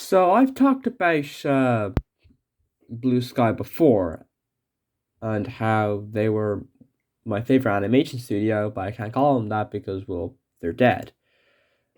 So I've talked about Blue Sky before and how they were my favorite animation studio, but I can't call them that because well they're dead.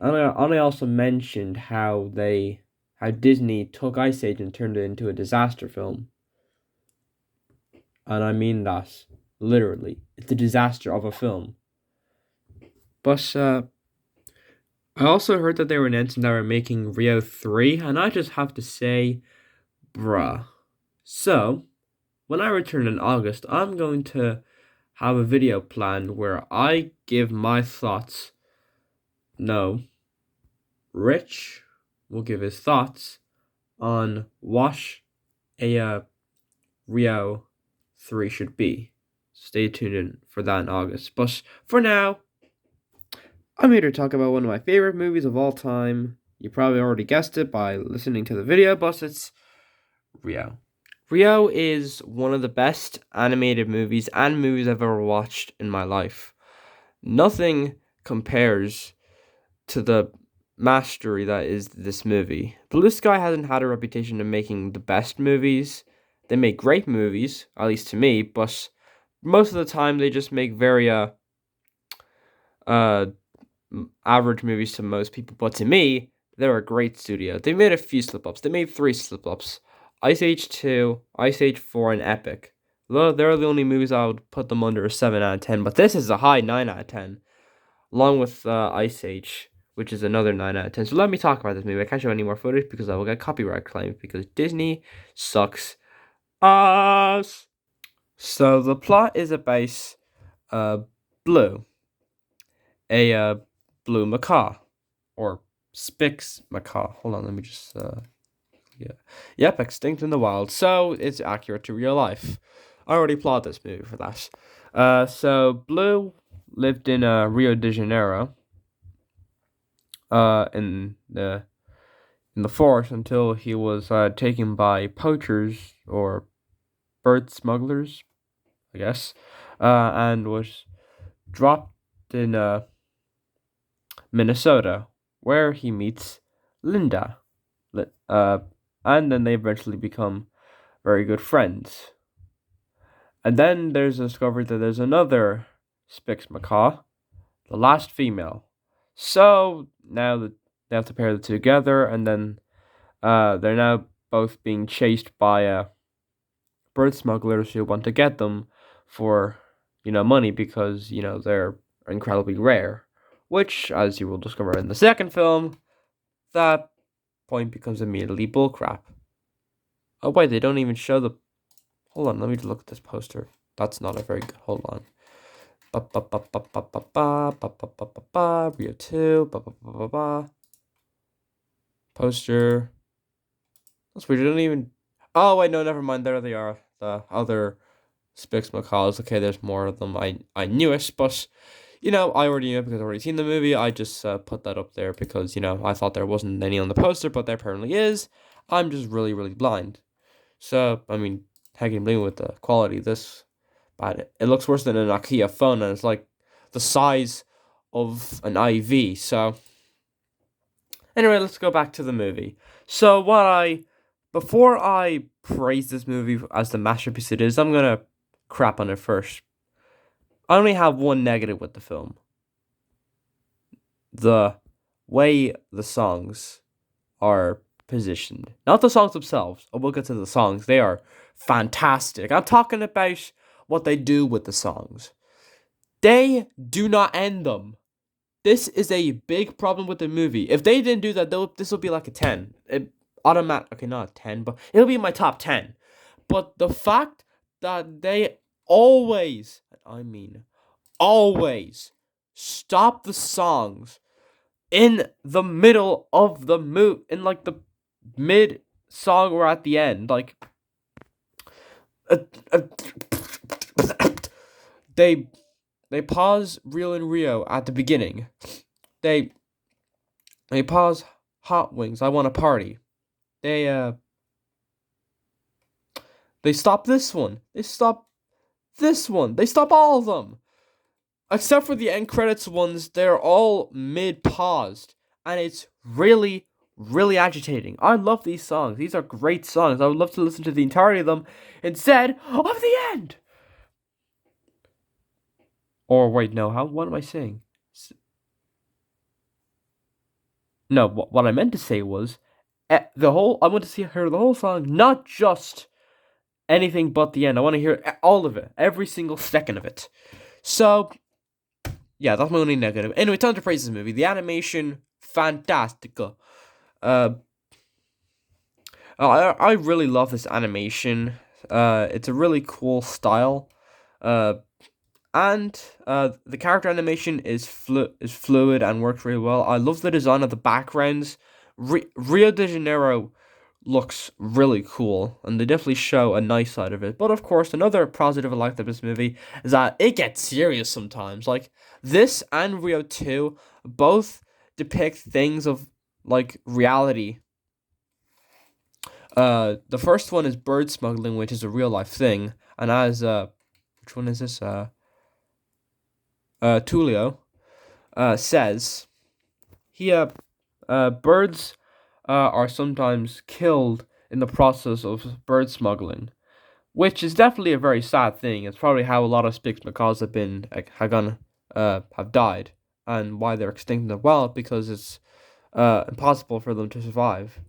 And I also mentioned how Disney took Ice Age and turned it into a disaster film, and I mean that literally. It's a disaster of a film. But I also heard that they were announcing that we're making Rio 3, and I just have to say, bruh. So, when I return in August, I'm going to have a video planned where I give my thoughts. No, Rich will give his thoughts on what a Rio 3 should be. Stay tuned in for that in August. But for now, I'm here to talk about one of my favorite movies of all time. You probably already guessed it by listening to the video, but it's Rio. Rio is one of the best animated movies and movies I've ever watched in my life. Nothing compares to the mastery that is this movie. Blue Sky hasn't had a reputation of making the best movies. They make great movies, at least to me, but most of the time they just make very uh average movies to most people. But to me, they're a great studio. They made a few slip ups. They made 3 slip ups: Ice Age 2, Ice Age 4, and Epic. They're the only movies I would put them under a 7 out of 10, but this is a high 9 out of 10, along with Ice Age, which is another 9 out of 10. So let me talk about this movie. I can't show any more footage because I will get copyright claims because Disney sucks ass. So the plot is about Blue, a blue macaw, or Spix macaw. Hold on, let me just yeah. Yep, extinct in the wild. So it's accurate to real life. I already plotted this movie for that. So Blue lived in Rio de Janeiro, in the forest until he was taken by poachers or bird smugglers, I guess, and was dropped in Minnesota, where he meets Linda. And then they eventually become very good friends. And then there's discovered that there's another Spix macaw, the last female. So now that they have to pair the two together, and then they're now both being chased by bird smugglers who want to get them for money because they're incredibly rare. Which, as you will discover in the second film, that point becomes immediately bullcrap. Oh wait, they don't even show the. Hold on, let me look at this poster. That's not a very good. Hold on. Rio 2. Poster. That's weird. They don't even. Oh wait, no, never mind. There they are. The other Spix macaws. Okay, there's more of them. I knew it, but I already knew it because I've already seen the movie. I just put that up there because I thought there wasn't any on the poster, but there apparently is. I'm just really really blind. So I mean, heck, I'm dealing with the quality of this, but it looks worse than an IKEA phone, and it's like the size of an IV. So anyway, let's go back to the movie. So before I praise this movie as the masterpiece it is, I'm gonna crap on it first. I only have one negative with the film: the way the songs are positioned. Not the songs themselves. We'll get to the songs. They are fantastic. I'm talking about what they do with the songs. They do not end them. This is a big problem with the movie. If they didn't do that, this will be like a 10. Okay, not a 10, but it'll be in my top 10. But the fact that they always, I mean, always stop the songs in the middle of the movie, in like the mid song or at the end, like they pause Real and Rio at the beginning. They pause Hot Wings, I Want to Party. They stop this one. They stop this one. They stop all of them. Except for the end credits ones, they're all mid paused. And it's really really agitating. I love these songs. These are great songs. I would love to listen to the entirety of them instead of the end. Or wait, no. What am I saying? No, what I meant to say was the whole. I want to hear the whole song, not just anything but the end. I want to hear all of it, every single second of it. So yeah, that's my only negative. Anyway, time to praise this movie. The animation, fantastical. Uh, I really love this animation. It's a really cool style. Uh, and the character animation is fluid and works really well. I love the design of the backgrounds. Rio de Janeiro looks really cool, and they definitely show a nice side of it. But of course, another positive I like of this movie is that it gets serious sometimes. Like this and Rio 2 both depict things of like reality. The first one is bird smuggling, which is a real life thing, and as which one is this? Tulio says he birds are sometimes killed in the process of bird smuggling, which is definitely a very sad thing. It's probably how a lot of Spix macaws have died, and why they're extinct as well, because it's impossible for them to survive,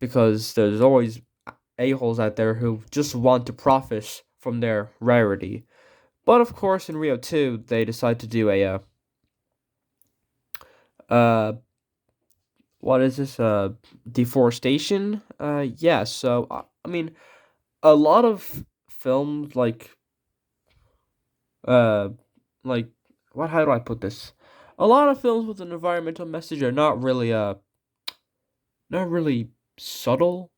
because there's always a-holes out there who just want to profit from their rarity. But of course, in Rio 2, they decide to do a uh what is this deforestation. Yeah, so I mean, a lot of films uh like what how do I put this? A lot of films with an environmental message are not really subtle.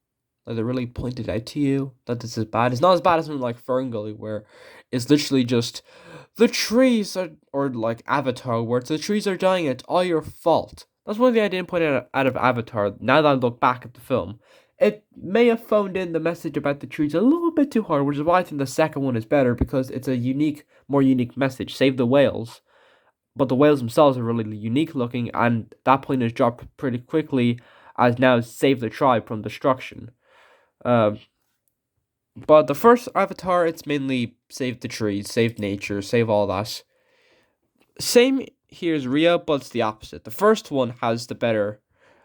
Like they're really pointed out to you that this is bad. It's not as bad as something like Ferngully, where it's literally just the trees are, or like Avatar, where it's the trees are dying. It's all your fault. That's one thing I didn't point out of Avatar. Now that I look back at the film, it may have phoned in the message about the trees a little bit too hard, which is why I think the second one is better, because it's a more unique message. Save the whales, but the whales themselves are really unique looking, and that point is dropped pretty quickly as now save the tribe from destruction. Uh, but the first Avatar, it's mainly save the trees, save nature, save all that. Same here's Rio, but it's the opposite. The first one has the better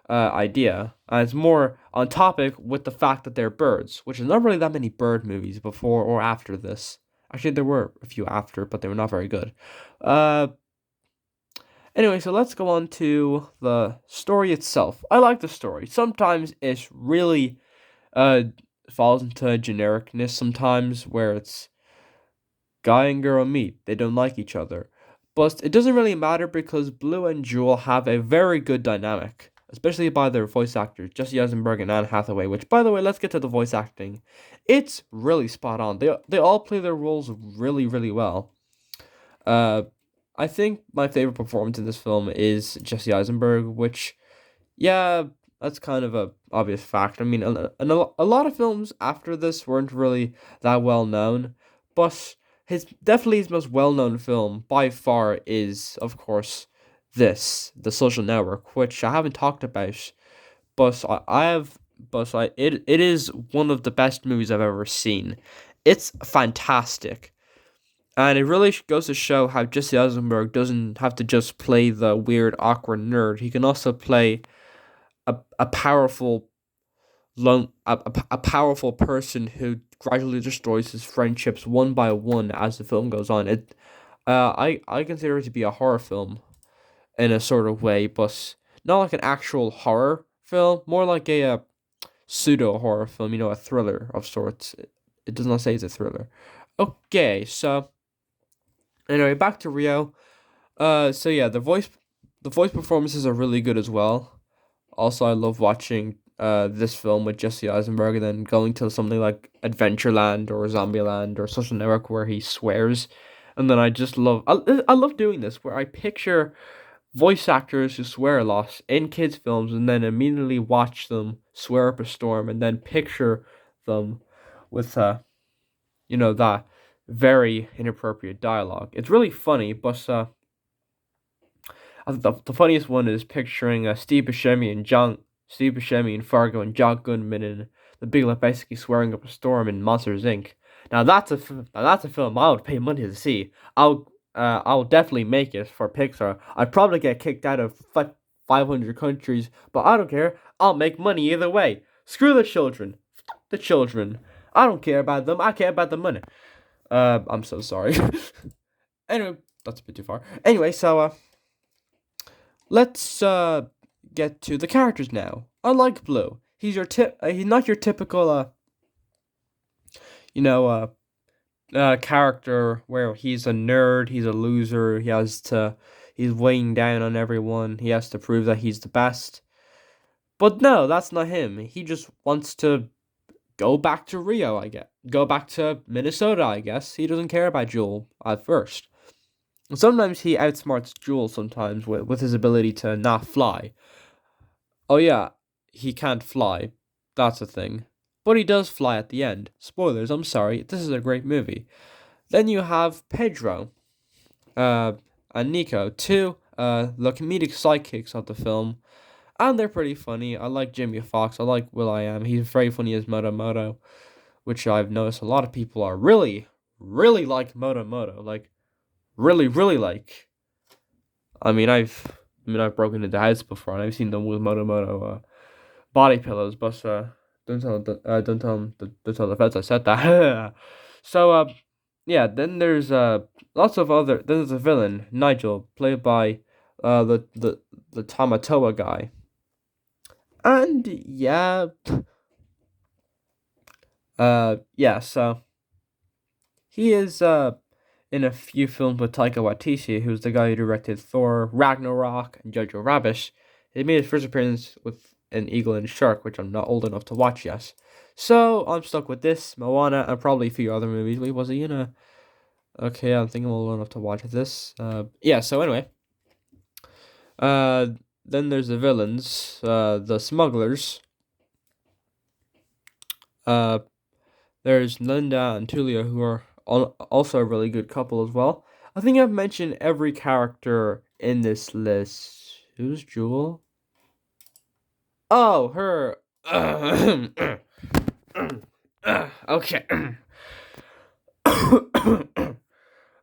idea, and it's more on topic with the fact that they're birds, which is not really that many bird movies before or after this. Actually, there were a few after, but they were not very good. Uh, Anyway, so let's go on to the story itself. I like the story. Sometimes it's really uh falls into genericness sometimes, where it's guy and girl meet, they don't like each other. But it doesn't really matter, because Blue and Jewel have a very good dynamic, especially by their voice actors, Jesse Eisenberg and Anne Hathaway, which, by the way, let's get to the voice acting. It's really spot on. They all play their roles really, really well. Uh, I think my favorite performance in this film is Jesse Eisenberg, which, yeah, that's kind of a obvious fact. I mean, a lot of films after this weren't really that well known, but his most well known film by far is, of course, The Social Network, which I haven't talked about, but I have, but it is one of the best movies I've ever seen. It's fantastic. And it really goes to show how Jesse Eisenberg doesn't have to just play the weird, awkward nerd. He can also play a powerful a powerful person who gradually destroys his friendships one by one as the film goes on. I consider it to be a horror film in a sort of way, but not like an actual horror film, more like a pseudo horror film. A thriller of sorts. It does not say it's a thriller. Okay, so anyway, back to Rio. So yeah, the voice performances are really good as well. Also, I love watching this film with Jesse Eisenberg, and then going to something like Adventureland or Zombieland or Social Network where he swears, and then I love doing this, where I picture voice actors who swear a lot in kids films, and then immediately watch them swear up a storm, and then picture them with that very inappropriate dialogue. It's really funny, but I think the funniest one is picturing Steve Buscemi and Steve Buscemi in Fargo and John Goodman in The Big Lebowski swearing up a storm in Monsters Inc. Now that's a film I would pay money to see. I'll definitely make it for Pixar. I'd probably get kicked out of 500 countries, but I don't care. I'll make money either way. Screw the children. The children. I don't care about them. I care about the money. I'm so sorry. Anyway, that's a bit too far. Anyway, so let's get to the characters now. I like Blue. He's not your typical you know character where he's a nerd, he's a loser, he's weighing down on everyone, he has to prove that he's the best. But no, that's not him. He just wants to go back to Rio, I guess. Go back to Minnesota, I guess. He doesn't care about Joel at first. Sometimes he outsmarts Joel sometimes with his ability to not fly. Oh yeah, he can't fly. That's a thing. But he does fly at the end. Spoilers, I'm sorry. This is a great movie. Then you have Pedro and Nico, two the comedic sidekicks of the film. And they're pretty funny. I like Jimmy Fox. I like will.i.am. He's very funny as Moto, which I've noticed a lot of people are really, really like Moto. Like, really, really like. I've broken into the house before, and I've seen them with Moto body pillows, but don't tell the feds I said that. So yeah. Then there's lots of other. Then there's a villain, Nigel, played by the Tamatoa guy. And yeah, yeah, so he is in a few films with Taika Waititi, who's the guy who directed Thor, Ragnarok, and Jojo Rabbit. He made his first appearance with An Eagle and Shark, which I'm not old enough to watch yet. So I'm stuck with this, Moana, and probably a few other movies. Wait, was he in a? Okay, I think I'm old enough to watch this. Yeah. So anyway, then there's the villains, the smugglers. There's Linda and Tulia, who are also a really good couple as well. I think I've mentioned every character in this list. Who's Jewel? Oh, her. Okay.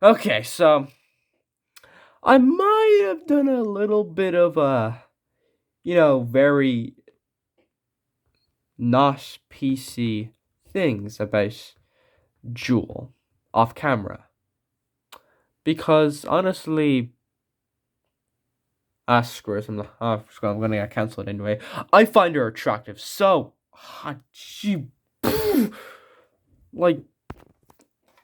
Okay, so I might have done a little bit of very not PC things about Jewel off camera. Because honestly, screw it, I'm gonna get cancelled anyway. I find her attractive. So hot. Like,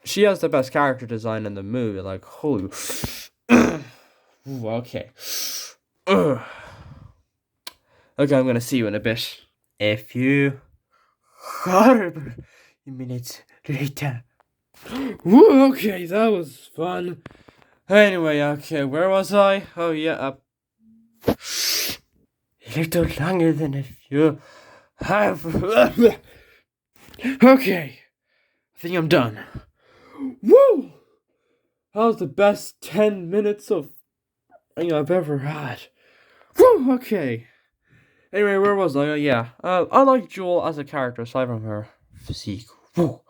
she has the best character design in the movie. Like, holy. Ooh, okay. Okay, I'm gonna see you in a bit. A few horrible minutes later. Woo, okay, that was fun. Anyway, okay, where was I? Oh, yeah, a little longer than a few have. Okay, I think I'm done. Woo! That was the best 10 minutes of thing I've ever had. Woo! Okay. Anyway, where was I? Yeah. I like Jewel as a character, aside from her physique. Woo!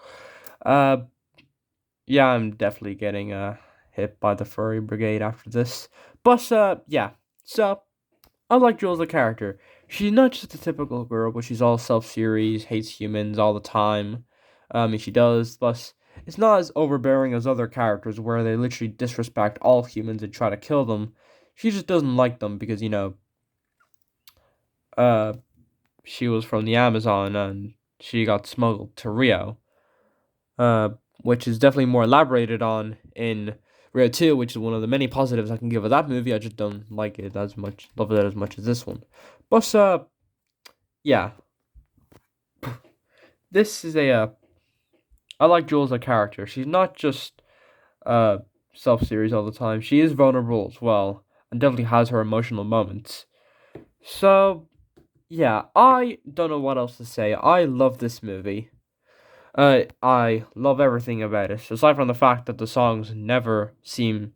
Yeah, I'm definitely getting hit by the furry brigade after this. But yeah. So I like Jewel as a character. She's not just a typical girl, but she's all self-serious, hates humans all the time. She does, but it's not as overbearing as other characters where they literally disrespect all humans and try to kill them. She just doesn't like them because, she was from the Amazon and she got smuggled to Rio. Which is definitely more elaborated on in Rio 2, which is one of the many positives I can give of that movie. I just don't like it as much, love it as much as this one. But, yeah. This is I like Jewel as a character. She's not just, self-serious all the time. She is vulnerable as well, and definitely has her emotional moments. So, yeah, I don't know what else to say. I love this movie. I love everything about it, aside from the fact that the songs never can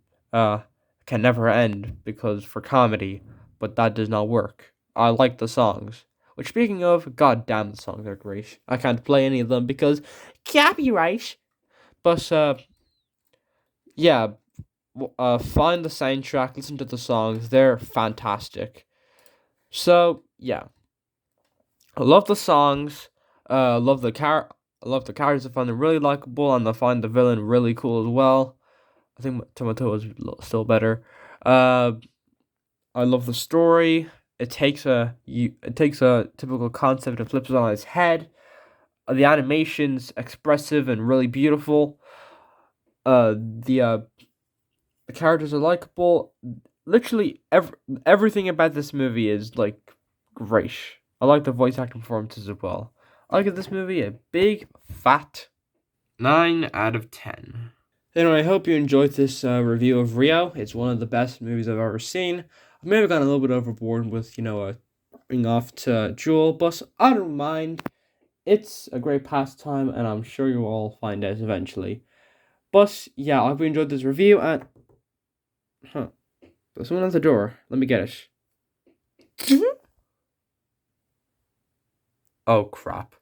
never end because for comedy, but that does not work. I like the songs. Which, speaking of, goddamn, the songs are great. I can't play any of them because copyright. But yeah, find the soundtrack, listen to the songs. They're fantastic. So yeah, I love the songs. Love the I love the characters. I find them really likable, and I find the villain really cool as well. I think Tomato is still better. Uh, I love the story. It takes a typical concept and flips it on its head. The animation's expressive and really beautiful. The characters are likable. Literally everything about this movie is like great. I like the voice acting performances as well. I give this movie a big fat 9 out of 10. Anyway, I hope you enjoyed this review of Rio. It's one of the best movies I've ever seen. I may have gone a little bit overboard with, ring off to Jewel, but I don't mind. It's a great pastime, and I'm sure you'll all find out eventually. But yeah, I hope you enjoyed this review, and there's someone at the door. Let me get it. Oh crap.